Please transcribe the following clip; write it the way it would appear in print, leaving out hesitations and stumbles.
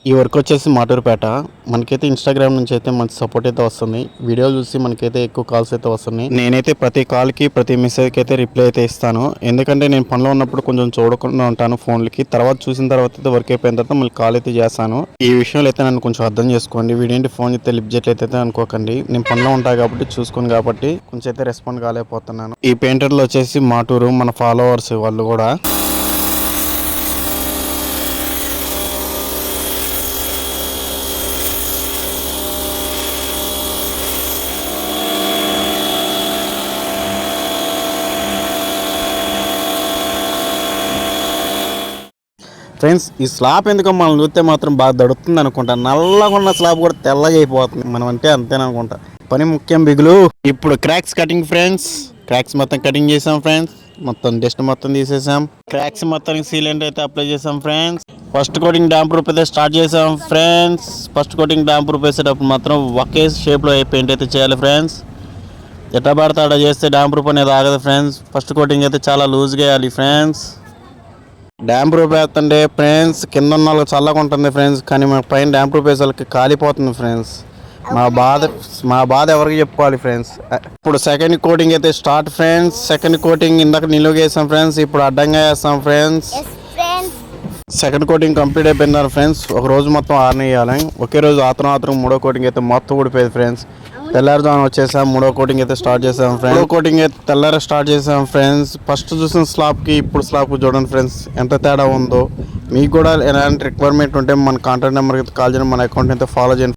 ఈ వర్క్ వచ్చేసి మాటూరుపేట. మనకైతే ఇన్స్టాగ్రామ్ నుంచి అయితే మంచి సపోర్ట్ అయితే వస్తుంది. వీడియోలు చూసి మనకైతే ఎక్కువ కాల్స్ అయితే వస్తున్నాయి. నేనైతే ప్రతి కాల్కి ప్రతి మెసేజ్కి అయితే రిప్లై అయితే ఇస్తాను. ఎందుకంటే నేను పనిలో ఉన్నప్పుడు కొంచెం చూడకుండా ఉంటాను ఫోన్లకి. తర్వాత చూసిన తర్వాత అయితే వర్క్ అయిపోయిన తర్వాత మళ్ళీ కాల్ అయితే చేస్తాను. ఈ విషయంలో అయితే నన్ను కొంచెం అర్థం చేసుకోండి. వీడేంటి ఫోన్ అయితే లిఫ్ట్ చేయట్లయితే అనుకోకండి. నేను పనిలో ఉంటాను కాబట్టి చూసుకోను కాబట్టి కొంచెం అయితే రెస్పాండ్ కాలేకపోతున్నాను. ఈ పెయింటర్లు వచ్చేసి మాటూరు మన ఫాలోవర్స్ వాళ్ళు కూడా. ఫ్రెండ్స్ ఈ స్లాబ్ ఎందుకో మనం చూస్తే మాత్రం బాగా దడుతుంది అనుకుంటా. నల్లగా ఉన్న స్లాబ్ కూడా తెల్లగా అయిపోతుంది. మనం అంటే అంతేననుకుంటా. పని ముఖ్యం బిగులు. ఇప్పుడు క్రాక్స్ కటింగ్ ఫ్రెండ్స్. క్రాక్స్ మొత్తం కటింగ్ చేసాం ఫ్రెండ్స్. మొత్తం డస్ట్ మొత్తం తీసేసాం. క్రాక్స్ మొత్తానికి సీలెంట్ అయితే అప్లై చేసాం friends. First coating damp proof అయితే స్టార్ట్ చేసాం friends. First coating damp proof వేసేటప్పుడు మాత్రం ఒకే షేప్లో పెయింట్ అయితే చేయాలి ఫ్రెండ్స్. ఎట్లా పడితే అలా చేస్తే డాంప్ ప్రూఫ్ అనేది ఆగదు ఫ్రెండ్స్. ఫస్ట్ కోటింగ్ అయితే చాలా లూజ్గా వేయాలి ఫ్రెండ్స్. డ్యామ్ ప్రూఫ్ వేస్తుంటే ఫ్రెండ్స్ కింద ఉన్న వాళ్ళకి చల్లగా ఉంటుంది ఫ్రెండ్స్. కానీ మన పైన డ్యామ్ ప్రూఫ్ వేసే వాళ్ళకి కాలిపోతుంది ఫ్రెండ్స్. మా బాధ ఎవరికి చెప్పుకోవాలి ఫ్రెండ్స్. ఇప్పుడు సెకండ్ కోటింగ్ అయితే స్టార్ట్ ఫ్రెండ్స్. సెకండ్ కోటింగ్ ఇందాక నిలువుగా వేసాం ఫ్రెండ్స్. ఇప్పుడు అడ్డంగా వేస్తాం ఫ్రెండ్స్. సెకండ్ కోటింగ్ కంప్లీట్ అయిపోయినారు ఫ్రెండ్స్. ఒక రోజు మొత్తం ఆరనేయాలి. ఒకే రోజు ఆత్రం మూడో కోటింగ్ అయితే మొత్తం ఊడిపోయింది ఫ్రెండ్స్. తెల్లారుజామున వచ్చేసాం. మూడో కోటింగ్ అయితే స్టార్ట్ చేసాం ఫ్రెండ్స్. మూడో కోటింగ్ అయితే తెల్లార స్టార్ట్ చేసాం ఫ్రెండ్స్. ఫస్ట్ చూసిన స్లాబ్కి ఇప్పుడు స్లాబ్కి చూడండి ఫ్రెండ్స్ ఎంత తేడా ఉందో. మీకు కూడా ఎలాంటి రిక్వైర్మెంట్ ఉంటే మన కాంటాక్ట్ నెంబర్కి అయితే కాల్ చేయండి. మన అకౌంట్ అయితే ఫాలో చేయండి.